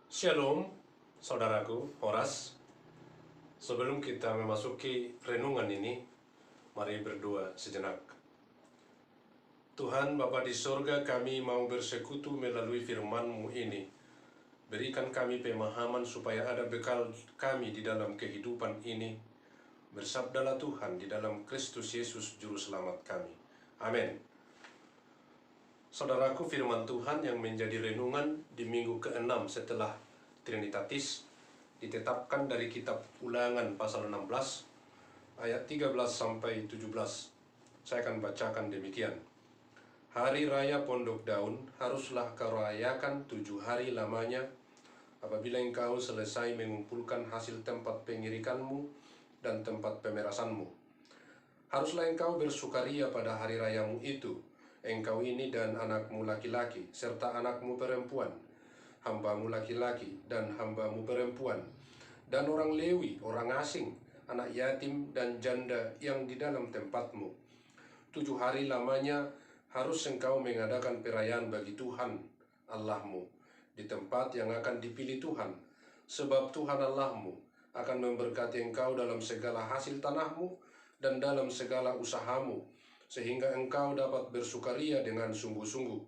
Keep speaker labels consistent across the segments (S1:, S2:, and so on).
S1: Shalom, saudaraku, Horas. Sebelum kita memasuki renungan ini, mari berdoa sejenak. Tuhan Bapa di sorga, kami mau bersekutu melalui firman-Mu ini. Berikan kami pemahaman supaya ada bekal kami di dalam kehidupan ini. Bersabdalah Tuhan di dalam Kristus Yesus Juru Selamat kami. Amin. Saudaraku, firman Tuhan yang menjadi renungan di minggu ke-6 setelah Trinitatis ditetapkan dari kitab Ulangan pasal 16 ayat 13 sampai 17. Saya akan bacakan demikian. Hari raya Pondok Daun haruslah kau rayakan 7 hari lamanya apabila engkau selesai mengumpulkan hasil tempat pengirikanmu dan tempat pemerasanmu. Haruslah engkau bersukaria pada hari rayamu itu, engkau ini dan anakmu laki-laki serta anakmu perempuan, hambamu laki-laki dan hambamu perempuan, dan orang Lewi, orang asing, anak yatim dan janda yang di dalam tempatmu. 7 hari lamanya harus engkau mengadakan perayaan bagi Tuhan Allahmu di tempat yang akan dipilih Tuhan, sebab Tuhan Allahmu akan memberkati engkau dalam segala hasil tanahmu dan dalam segala usahamu, sehingga engkau dapat bersukaria dengan sungguh-sungguh.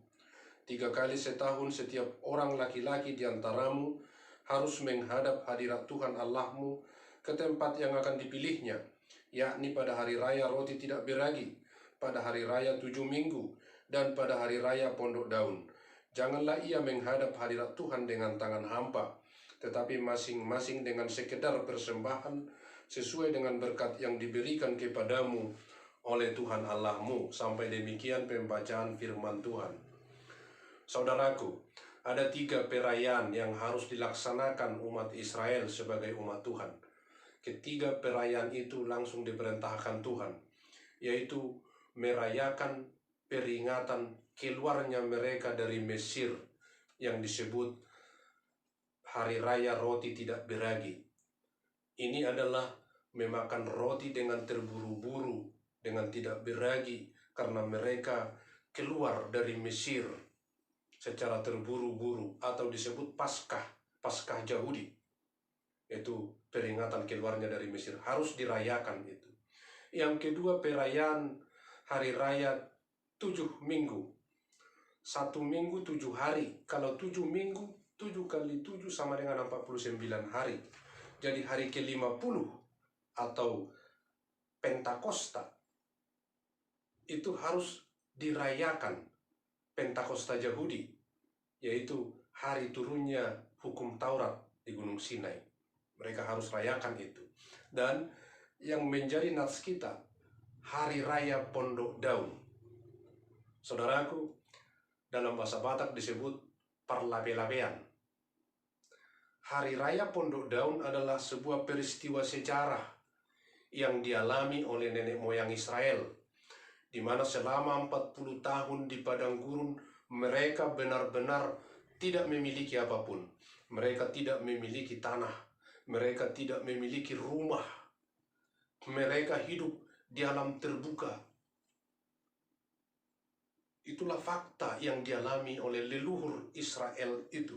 S1: 3 kali setahun setiap orang laki-laki di antaramu harus menghadap hadirat Tuhan Allahmu ke tempat yang akan dipilihnya, yakni pada hari raya roti tidak beragi, pada hari raya 7 minggu, dan pada hari raya Pondok Daun. Janganlah ia menghadap hadirat Tuhan dengan tangan hampa, tetapi masing-masing dengan sekedar persembahan sesuai dengan berkat yang diberikan kepadamu oleh Tuhan Allahmu. Sampai demikian pembacaan firman Tuhan. Saudaraku, ada 3 perayaan yang harus dilaksanakan umat Israel sebagai umat Tuhan. Ketiga perayaan itu langsung diperintahkan Tuhan, yaitu merayakan peringatan keluarnya mereka dari Mesir yang disebut Hari Raya Roti Tidak Beragi. Ini adalah memakan roti dengan terburu-buru, dengan tidak beragi, karena mereka keluar dari Mesir secara terburu-buru, atau disebut Paskah Yahudi. Itu peringatan keluarnya dari Mesir, harus dirayakan itu. Yang kedua, perayaan hari raya 7 minggu. 1 minggu 7 hari. Kalau 7 minggu, 7 kali 7 sama dengan 49 hari. Jadi hari ke-50 atau Pentakosta itu harus dirayakan, Pentakosta Yahudi, yaitu hari turunnya hukum Taurat di Gunung Sinai. Mereka harus rayakan itu. Dan yang menjadi nats kita, Hari Raya Pondok Daun. Saudaraku, dalam bahasa Batak disebut parlape-lapean. Hari Raya Pondok Daun adalah sebuah peristiwa sejarah yang dialami oleh nenek moyang Israel, di mana selama 40 tahun di padang gurun mereka benar-benar tidak memiliki apapun. Mereka tidak memiliki tanah, mereka tidak memiliki rumah, mereka hidup di alam terbuka. Itulah fakta yang dialami oleh leluhur Israel itu.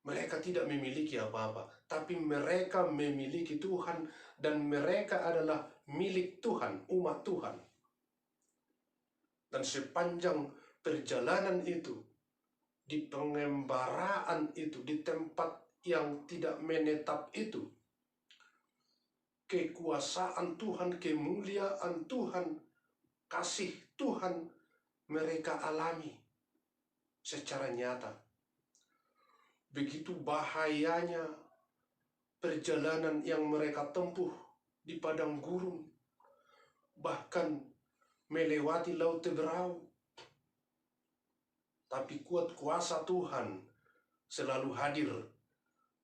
S1: Mereka tidak memiliki apa-apa, tapi mereka memiliki Tuhan, dan mereka adalah milik Tuhan, umat Tuhan. Dan sepanjang perjalanan itu, di pengembaraan itu, di tempat yang tidak menetap itu, kekuasaan Tuhan, kemuliaan Tuhan, kasih Tuhan mereka alami secara nyata. Begitu bahayanya perjalanan yang mereka tempuh di padang gurun, bahkan melewati Laut Teberau. Tapi kuat kuasa Tuhan selalu hadir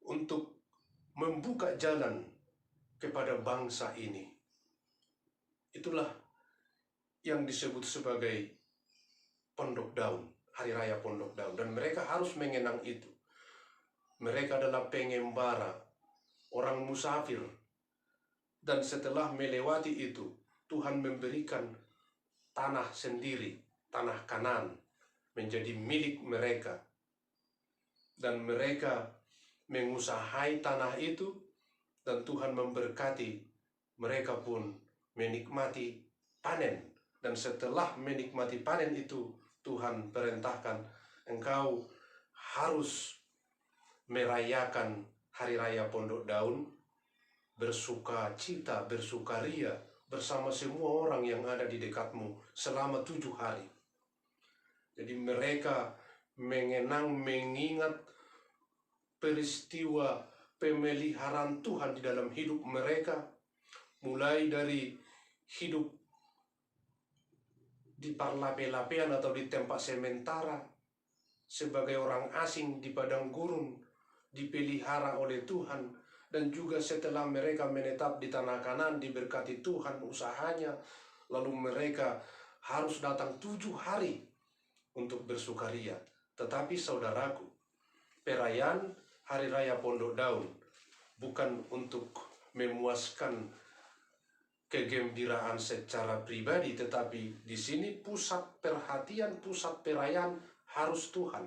S1: untuk membuka jalan kepada bangsa ini. Itulah yang disebut sebagai Pondok Daun, Hari Raya Pondok Daun. Dan mereka harus mengenang itu. Mereka adalah pengembara, orang musafir. Dan setelah melewati itu, Tuhan memberikan tanah sendiri, tanah Kanaan, menjadi milik mereka. dan mereka mengusahai tanah itu, dan Tuhan memberkati, mereka pun menikmati panen. Dan setelah menikmati panen itu, Tuhan perintahkan, engkau harus merayakan hari raya Pondok Daun, bersuka cita, bersukaria bersama semua orang yang ada di dekatmu selama 7 hari. Jadi mereka mengingat peristiwa pemeliharaan Tuhan di dalam hidup mereka, mulai dari hidup di parlape-lapean atau di tempat sementara, sebagai orang asing di padang gurun, dipelihara oleh Tuhan, dan juga setelah mereka menetap di tanah Kanaan, diberkati Tuhan usahanya, lalu mereka harus datang 7 hari untuk bersukaria. Tetapi saudaraku, perayaan Hari Raya Pondok Daun bukan untuk memuaskan kegembiraan secara pribadi, tetapi di sini pusat perhatian, pusat perayaan harus Tuhan.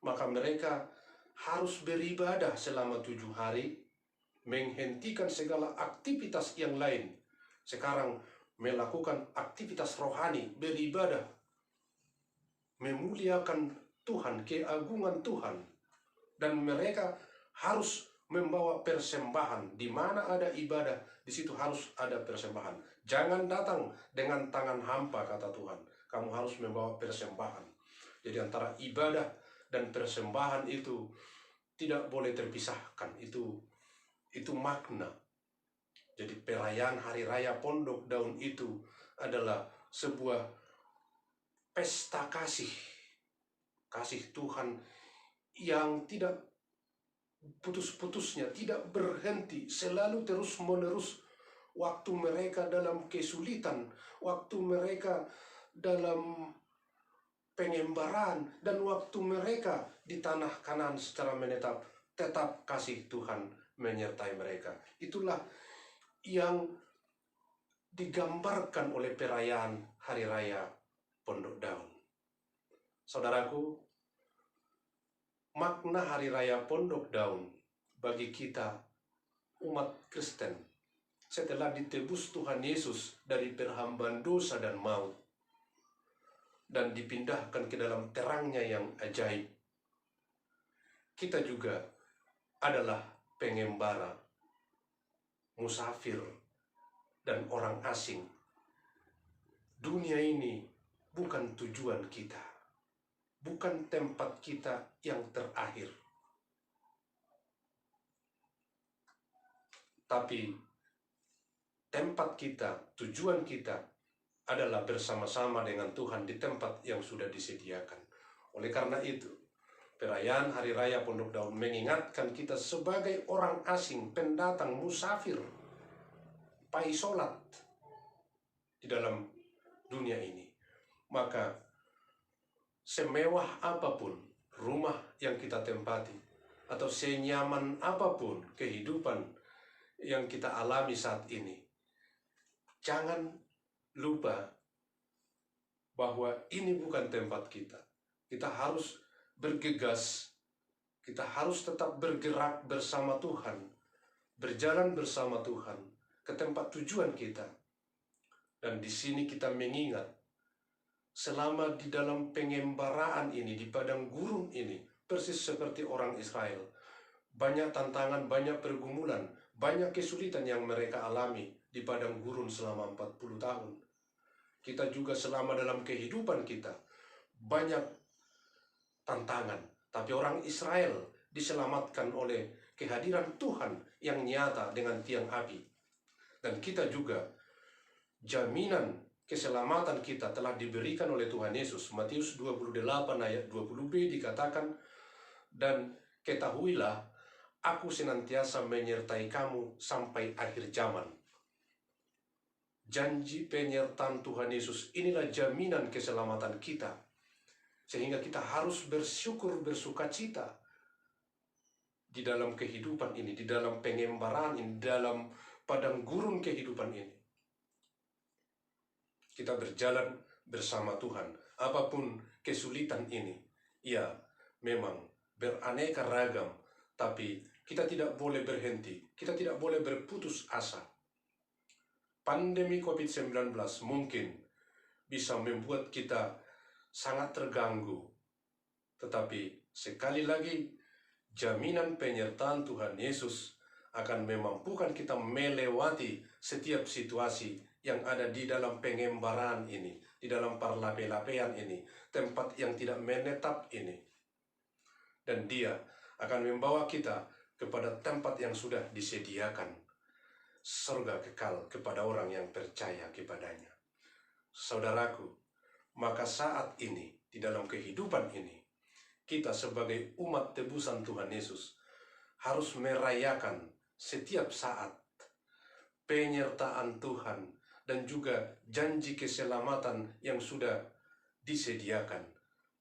S1: Maka mereka harus beribadah selama 7 hari, menghentikan segala aktivitas yang lain. Sekarang melakukan aktivitas rohani, beribadah, memuliakan Tuhan, keagungan Tuhan. Dan mereka harus membawa persembahan. Di mana ada ibadah, di situ harus ada persembahan. Jangan datang dengan tangan hampa, kata Tuhan. Kamu harus membawa persembahan. Jadi antara ibadah dan persembahan itu tidak boleh terpisahkan. Itu makna. Jadi perayaan Hari Raya Pondok Daun itu adalah sebuah pesta kasih. Kasih Tuhan yang tidak putus-putusnya, tidak berhenti, selalu terus-menerus. Waktu mereka dalam kesulitan, waktu mereka dalam pengembaraan, dan waktu mereka di tanah Kanaan secara menetap, tetap kasih Tuhan menyertai mereka. Itulah yang digambarkan oleh perayaan Hari Raya Pondok Daun. Saudaraku, makna Hari Raya Pondok Daun bagi kita umat Kristen setelah ditebus Tuhan Yesus dari perhambaan dosa dan maut dan dipindahkan ke dalam terangnya yang ajaib, kita juga adalah pengembara, musafir, dan orang asing. Dunia ini bukan tujuan kita, bukan tempat kita yang terakhir. Tapi tempat kita, tujuan kita adalah bersama-sama dengan Tuhan di tempat yang sudah disediakan. Oleh karena itu, perayaan Hari Raya Pondok Daun mengingatkan kita sebagai orang asing, pendatang, musafir, paisolat di dalam dunia ini. Maka semewah apapun rumah yang kita tempati, atau senyaman apapun kehidupan yang kita alami saat ini, jangan lupa bahwa ini bukan tempat kita. Kita harus bergegas, kita harus tetap bergerak bersama Tuhan, berjalan bersama Tuhan ke tempat tujuan kita. Dan di sini kita mengingat, selama di dalam pengembaraan ini, di padang gurun ini, persis seperti orang Israel, banyak tantangan, banyak pergumulan, banyak kesulitan yang mereka alami di padang gurun selama 40 tahun. Kita juga selama dalam kehidupan kita, banyak tantangan. Tapi orang Israel diselamatkan oleh kehadiran Tuhan yang nyata dengan tiang api. Dan kita juga, jaminan keselamatan kita telah diberikan oleh Tuhan Yesus. Matius 28 ayat 20b dikatakan, dan ketahuilah, aku senantiasa menyertai kamu sampai akhir zaman. Janji penyertaan Tuhan Yesus inilah jaminan keselamatan kita. Sehingga kita harus bersyukur, bersukacita di dalam kehidupan ini, di dalam pengembaraan ini, di dalam padang gurun kehidupan ini. Kita berjalan bersama Tuhan. Apapun kesulitan ini, ya memang beraneka ragam, tapi kita tidak boleh berhenti, kita tidak boleh berputus asa. Pandemi COVID-19 mungkin bisa membuat kita sangat terganggu, tetapi sekali lagi jaminan penyertaan Tuhan Yesus akan memampukan kita melewati setiap situasi yang ada di dalam pengembaraan ini, di dalam perlape-lapean ini, tempat yang tidak menetap ini. Dan Dia akan membawa kita kepada tempat yang sudah disediakan, surga kekal kepada orang yang percaya kepadanya. Saudaraku, maka saat ini, di dalam kehidupan ini, kita sebagai umat tebusan Tuhan Yesus harus merayakan setiap saat penyertaan Tuhan dan juga janji keselamatan yang sudah disediakan.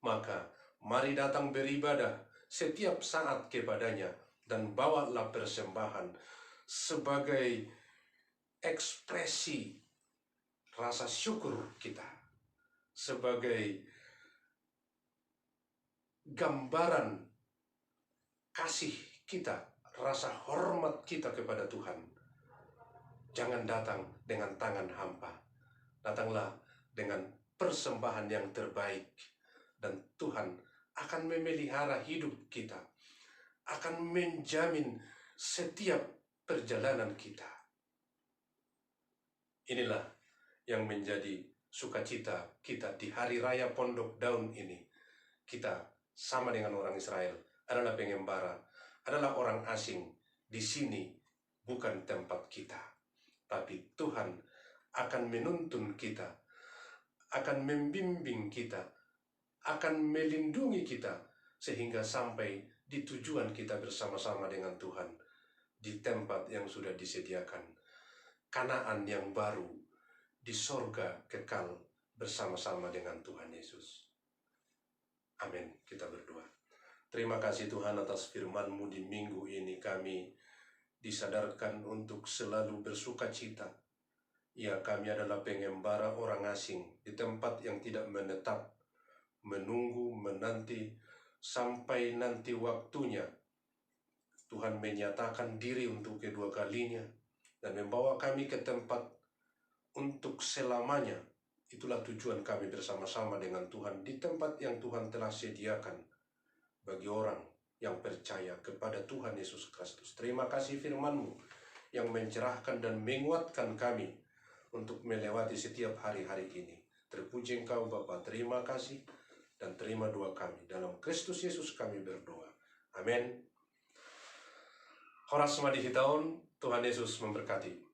S1: Maka mari datang beribadah setiap saat kepadanya dan bawalah persembahan sebagai ekspresi rasa syukur kita, sebagai gambaran kasih kita, rasa hormat kita kepada Tuhan. Jangan datang dengan tangan hampa, datanglah dengan persembahan yang terbaik, dan Tuhan akan memelihara hidup kita, akan menjamin setiap perjalanan kita. Inilah yang menjadi sukacita kita di hari raya Pondok Daun ini. Kita sama dengan orang Israel, adalah pengembara, adalah orang asing. Di sini bukan tempat kita, tapi Tuhan akan menuntun kita, akan membimbing kita, akan melindungi kita, sehingga sampai di tujuan kita bersama-sama dengan Tuhan, di tempat yang sudah disediakan, Kanaan yang baru, di sorga kekal bersama-sama dengan Tuhan Yesus. Amin. Kita berdoa. Terima kasih Tuhan atas firman-Mu di minggu ini. Kami disadarkan untuk selalu bersuka cita. Ya, kami adalah pengembara orang asing di tempat yang tidak menetap, menunggu, menanti, sampai nanti waktunya Tuhan menyatakan diri untuk kedua kalinya dan membawa kami ke tempat untuk selamanya. Itulah tujuan kami bersama-sama dengan Tuhan di tempat yang Tuhan telah sediakan bagi orang yang percaya kepada Tuhan Yesus Kristus. Terima kasih firman-Mu yang mencerahkan dan menguatkan kami untuk melewati setiap hari-hari ini. Terpuji Engkau Bapa, terima kasih dan terima doa kami. Dalam Kristus Yesus kami berdoa. Amin. Horas Madihitaun, Tuhan Yesus memberkati.